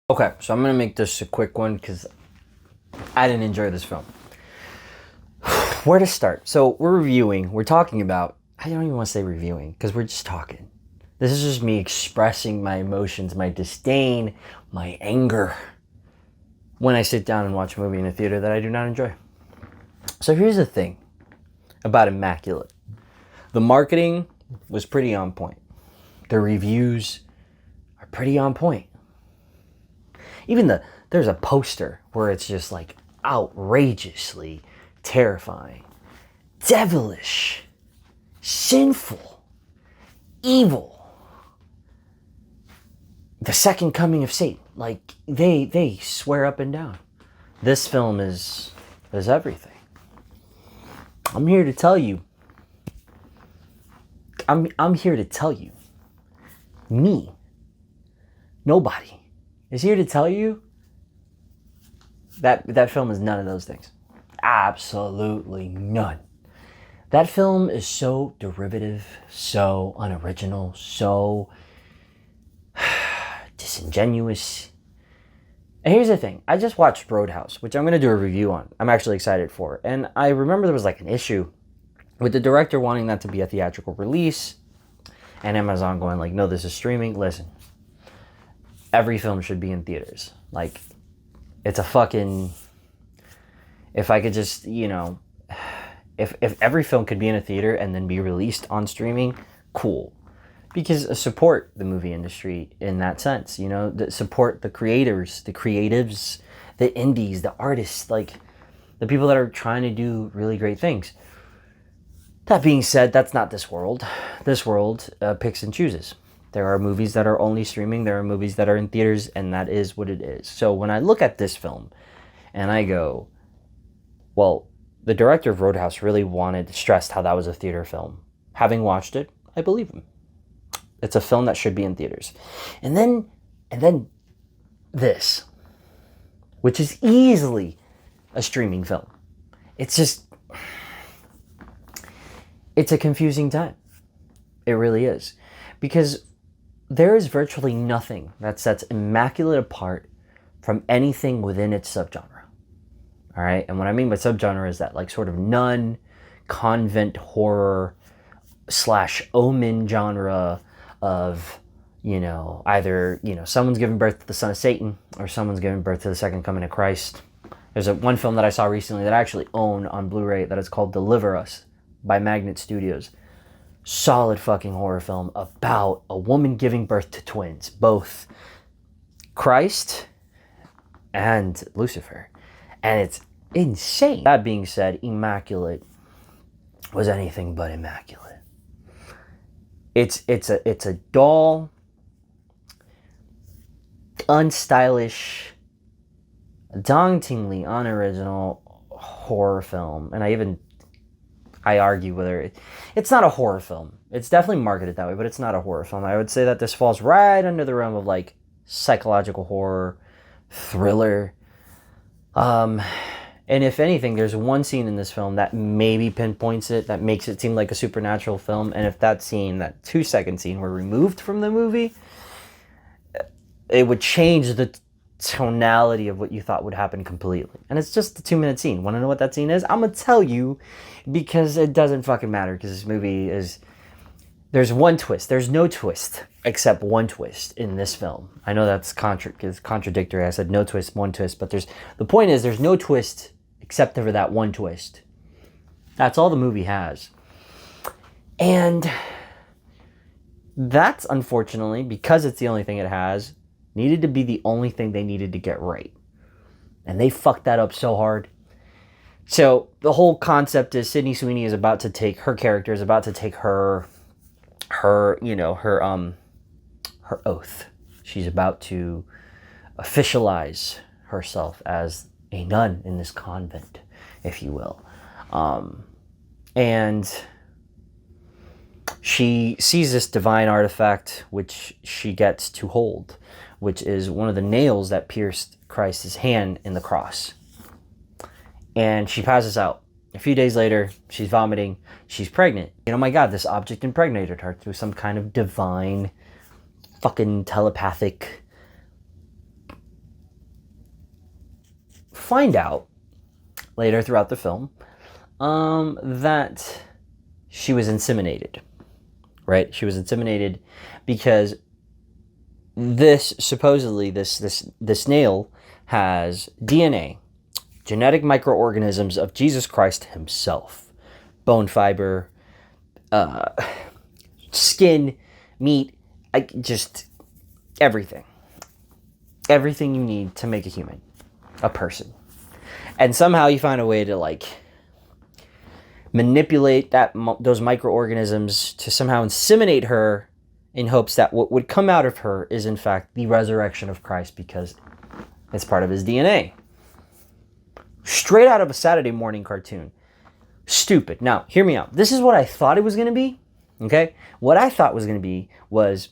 Okay, so I'm gonna make this a quick one because I didn't enjoy this film. Where to start? So we're talking about, I don't even want to say reviewing because we're just talking. This is just me expressing my emotions, my disdain, my anger when I sit down and watch a movie in a theater that I do not enjoy. So here's the thing about Immaculate. The marketing was pretty on point. The reviews are pretty on point. Even there's a poster where it's just like outrageously terrifying, devilish, sinful, evil. The second coming of Satan. Like they swear up and down. This film is everything. I'm here to tell you. I'm here to tell you. Me. Nobody is here to tell you that film is none of those things. Absolutely none. That film is so derivative, so unoriginal, so disingenuous. And here's the thing. I just watched Roadhouse, which I'm going to do a review on. I'm actually excited for. And I remember there was like an issue with the director wanting that to be a theatrical release and Amazon going like, no, this is streaming. Listen, every film should be in theaters. Like, it's a fucking... If I could just, if every film could be in a theater and then be released on streaming, cool. Because support the movie industry in that sense, support the creators, the creatives, the indies, the artists, like the people that are trying to do really great things. That being said, that's not this world. This world picks and chooses. There are movies that are only streaming. There are movies that are in theaters, and that is what it is. So when I look at this film and I go, well, the director of Roadhouse really stressed how that was a theater film. Having watched it, I believe him. It's a film that should be in theaters. And then this, which is easily a streaming film. It's a confusing time. It really is. Because there is virtually nothing that sets Immaculate apart from anything within its subgenre. All right? And what I mean by subgenre is that like sort of nun, convent horror / omen genre of, either, someone's giving birth to the son of Satan or someone's giving birth to the second coming of Christ. There's one film that I saw recently that I actually own on Blu-ray that is called Deliver Us by Magnet Studios. Solid fucking horror film about a woman giving birth to twins, both Christ and Lucifer. And it's insane. That being said, Immaculate was anything but immaculate. It's a dull, unstylish, dauntingly unoriginal horror film. And I argue whether it's not a horror film. It's definitely marketed that way, but it's not a horror film. I would say that this falls right under the realm of like psychological horror, thriller. And if anything, there's one scene in this film that maybe pinpoints it, that makes it seem like a supernatural film. And if that 2-second scene were removed from the movie, it would change the tonality of what you thought would happen completely. And it's just a 2-minute scene. Want to know what that scene is? I'm going to tell you because it doesn't fucking matter, because this movie is... There's one twist. There's no twist except one twist in this film. I know that's contradictory. I said no twist, one twist, but the point is there's no twist except for that one twist. That's all the movie has. And that's, unfortunately, because it's the only thing it has, needed to be the only thing they needed to get right. And they fucked that up so hard. So the whole concept is Sydney Sweeney is about to take, her character is about to take her oath. She's about to officialize herself as a nun in this convent, if you will. And she sees this divine artifact, which she gets to hold, which is one of the nails that pierced Christ's hand in the cross. And she passes out. A few days later, she's vomiting. She's pregnant. And oh my God, this object impregnated her through some kind of divine, fucking telepathic find out later throughout the film that she was inseminated, right? She was inseminated because this snail has DNA, genetic microorganisms of Jesus Christ himself, bone fiber, skin, meat, just everything you need to make a human, a person. And somehow you find a way to like manipulate those microorganisms to somehow inseminate her in hopes that what would come out of her is in fact the resurrection of Christ, because it's part of his DNA. Straight out of a Saturday morning cartoon. Stupid. Now, hear me out. This is what I thought it was going to be. Okay? What I thought was going to be was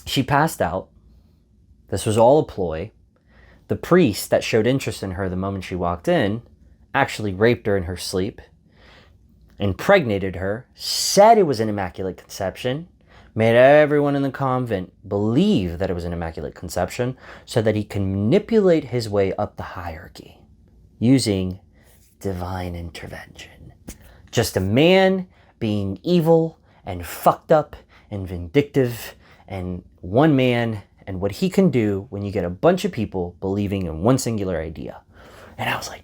she passed out. This was all a ploy. The priest that showed interest in her the moment she walked in actually raped her in her sleep, impregnated her, said it was an immaculate conception, made everyone in the convent believe that it was an immaculate conception so that he can manipulate his way up the hierarchy using divine intervention. Just a man being evil and fucked up and vindictive, and one man and what he can do when you get a bunch of people believing in one singular idea. And I was like,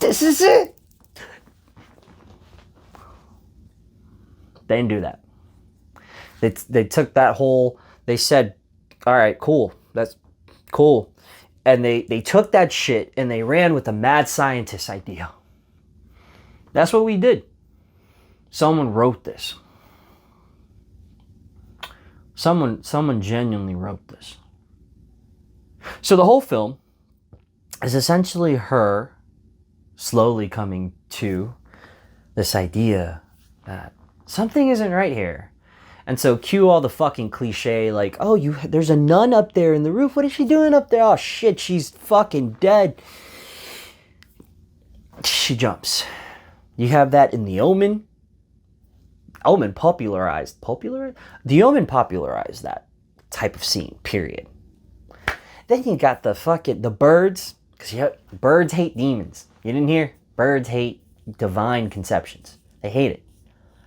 this is it. They didn't do that. They took that whole, they said, all right, cool, that's cool. And they took that shit and they ran with the mad scientist idea. That's what we did. Someone wrote this. Someone genuinely wrote this. So the whole film is essentially her slowly coming to this idea that something isn't right here. And so cue all the fucking cliche like, oh, there's a nun up there in the roof. What is she doing up there? Oh shit, she's fucking dead. She jumps. You have that in The Omen. The Omen popularized that type of scene, period. Then you got the birds, because birds hate demons. You didn't hear? Birds hate divine conceptions. They hate it.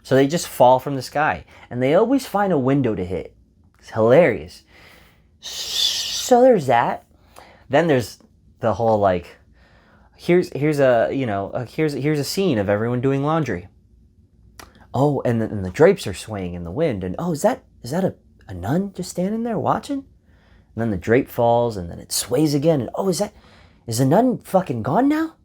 So they just fall from the sky. And they always find a window to hit. It's hilarious. So there's that. Then there's the whole like, here's a scene of everyone doing laundry. Oh, and the drapes are swaying in the wind. And oh, is that a nun just standing there watching? And then the drape falls and then it sways again. And oh, is the nun fucking gone now?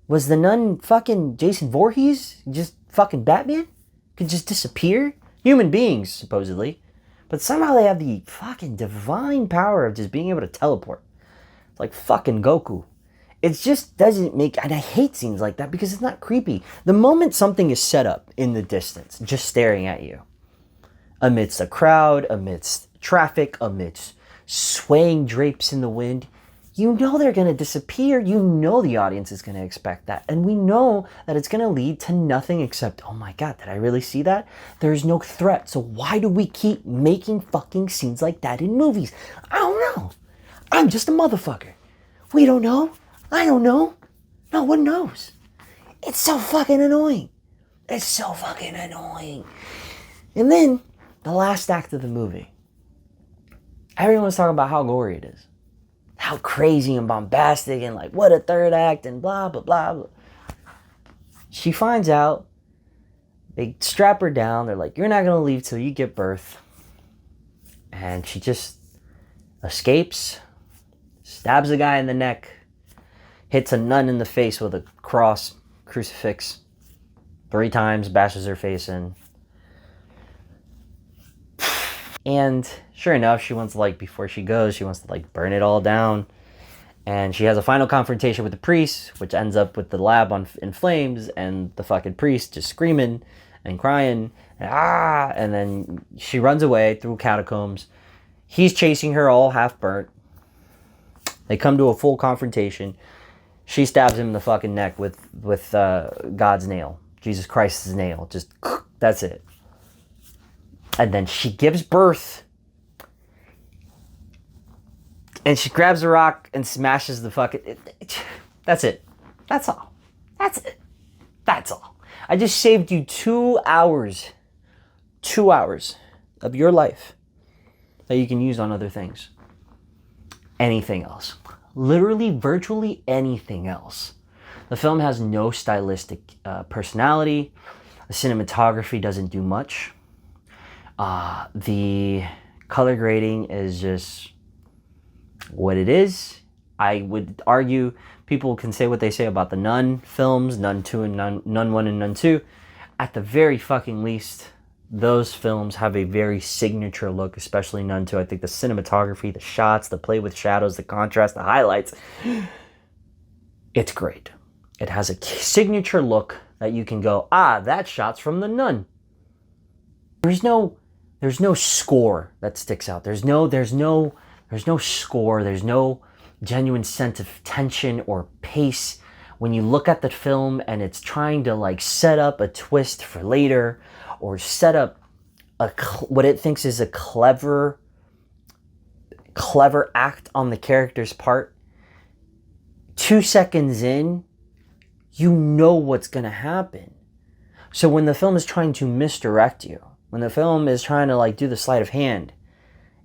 Was the nun fucking Jason Voorhees? Just fucking Batman? Could just disappear? Human beings, supposedly. But somehow they have the fucking divine power of just being able to teleport. It's like fucking Goku. It just doesn't make... And I hate scenes like that because it's not creepy. The moment something is set up in the distance, just staring at you, amidst a crowd, amidst traffic, amidst swaying drapes in the wind, you know they're going to disappear. You know the audience is going to expect that. And we know that it's going to lead to nothing except, oh my God, did I really see that? There's no threat. So why do we keep making fucking scenes like that in movies? I don't know. I'm just a motherfucker. We don't know. I don't know. No one knows. It's so fucking annoying. It's so fucking annoying. And then the last act of the movie. Everyone's talking about how gory it is. How crazy and bombastic and like what a third act and blah, blah, blah, blah. She finds out. They strap her down. They're like, you're not going to leave till you give birth. And she just escapes, stabs a guy in the neck, hits a nun in the face with a crucifix 3 times, bashes her face in. And sure enough, she wants to, before she goes, she wants to, burn it all down. And she has a final confrontation with the priest, which ends up with the lab in flames and the fucking priest just screaming and crying. And then she runs away through catacombs. He's chasing her all half burnt. They come to a full confrontation. She stabs him in the fucking neck with God's nail. Jesus Christ's nail. Just, that's it. And then she gives birth. And she grabs a rock and smashes the fucking... That's it. That's all. That's it. That's all. I just saved you 2 hours. 2 hours of your life that you can use on other things. Anything else. Literally, virtually anything else. The film has no stylistic personality. The cinematography doesn't do much. The color grading is just what it is. I would argue people can say what they say about the Nun films, Nun 2 and Nun 1 and Nun 2. At the very fucking least, those films have a very signature look, especially Nun 2. I think the cinematography, the shots, the play with shadows, the contrast, the highlights, it's great. It has a signature look that you can go, that shot's from the Nun. There's no score that sticks out. There's no score. There's no genuine sense of tension or pace when you look at the film and it's trying to like set up a twist for later or set up what it thinks is a clever act on the character's part. 2 seconds in, you know what's going to happen. So when the film is trying to misdirect you, when the film is trying to like do the sleight of hand,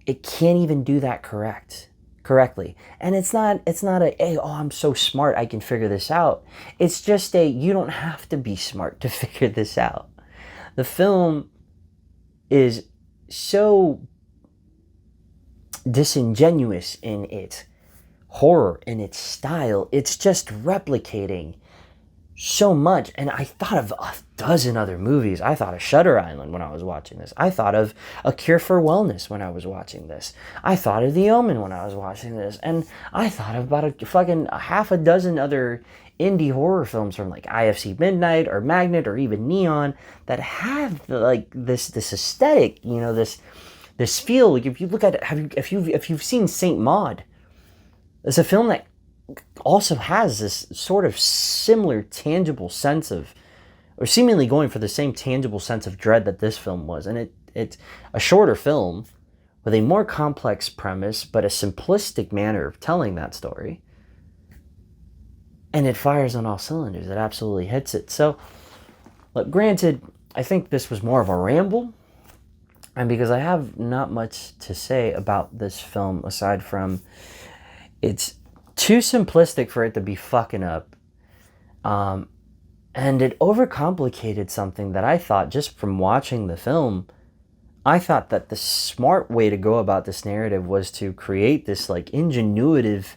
it can't even do that correctly. And it's not a, hey, oh, I'm so smart, I can figure this out. It's just you don't have to be smart to figure this out. The film is so disingenuous in its horror, in its style. It's just replicating so much. And I thought of a dozen other movies. I thought of Shutter Island when I was watching this. I thought of A Cure for Wellness when I was watching this. I thought of The Omen when I was watching this. And I thought of about a half a dozen other indie horror films from like IFC Midnight or Magnet or even Neon that have like this aesthetic, you know, this feel. Like if you look at it, if you've seen Saint Maud, it's a film that also has this sort of similar tangible sense of, or seemingly going for the same tangible sense of dread that this film was. And it's a shorter film with a more complex premise, but a simplistic manner of telling that story. And it fires on all cylinders. It absolutely hits it. So, look, granted, I think this was more of a ramble. And because I have not much to say about this film aside from it's too simplistic for it to be fucking up. And it overcomplicated something that I thought, just from watching the film, I thought that the smart way to go about this narrative was to create this like ingenuitive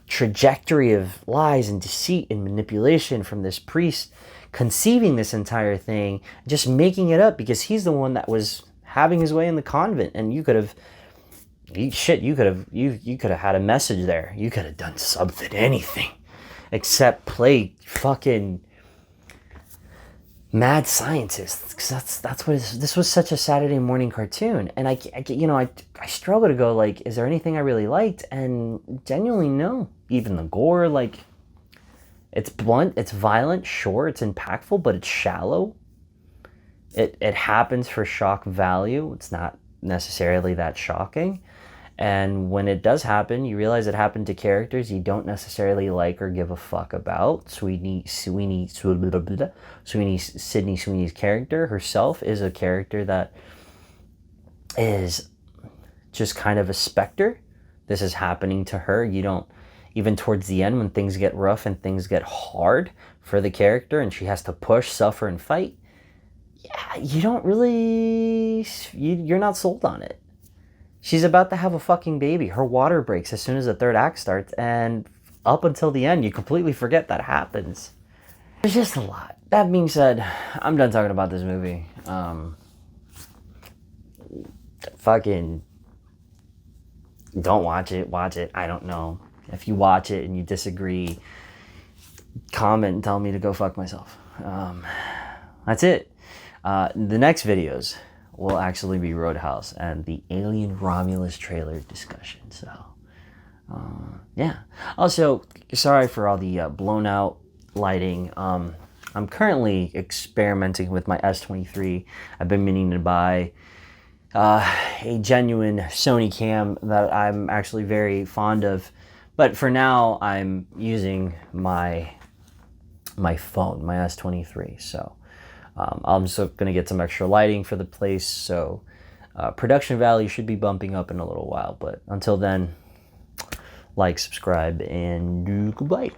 trajectory of lies and deceit and manipulation from this priest conceiving this entire thing, just making it up because he's the one that was having his way in the convent. And you could have had a message there. You could have done something, anything, except play fucking mad scientist. Because that's what this was, such a Saturday morning cartoon. And I struggle to go like, is there anything I really liked? And genuinely no. Even the gore, like, it's blunt, it's violent, sure, it's impactful, but it's shallow. It happens for shock value. It's not necessarily that shocking. And when it does happen, you realize it happened to characters you don't necessarily like or give a fuck about. Sydney Sweeney's character herself is a character that is just kind of a specter. This is happening to her. You don't, even towards the end when things get rough and things get hard for the character and she has to push, suffer, and fight, yeah, you don't really, you're not sold on it. She's about to have a fucking baby. Her water breaks as soon as the third act starts, and up until the end, you completely forget that happens. There's just a lot. That being said, I'm done talking about this movie. Fucking don't watch it. Watch it. I don't know. If you watch it and you disagree, comment and tell me to go fuck myself. That's it. The next videos will actually be Roadhouse and the Alien Romulus trailer discussion. So, yeah. Also, sorry for all the blown out lighting. I'm currently experimenting with my S23. I've been meaning to buy a genuine Sony cam that I'm actually very fond of. But for now, I'm using my phone, my S23. So I'm just going to get some extra lighting for the place. So production value should be bumping up in a little while. But until then, like, subscribe, and goodbye.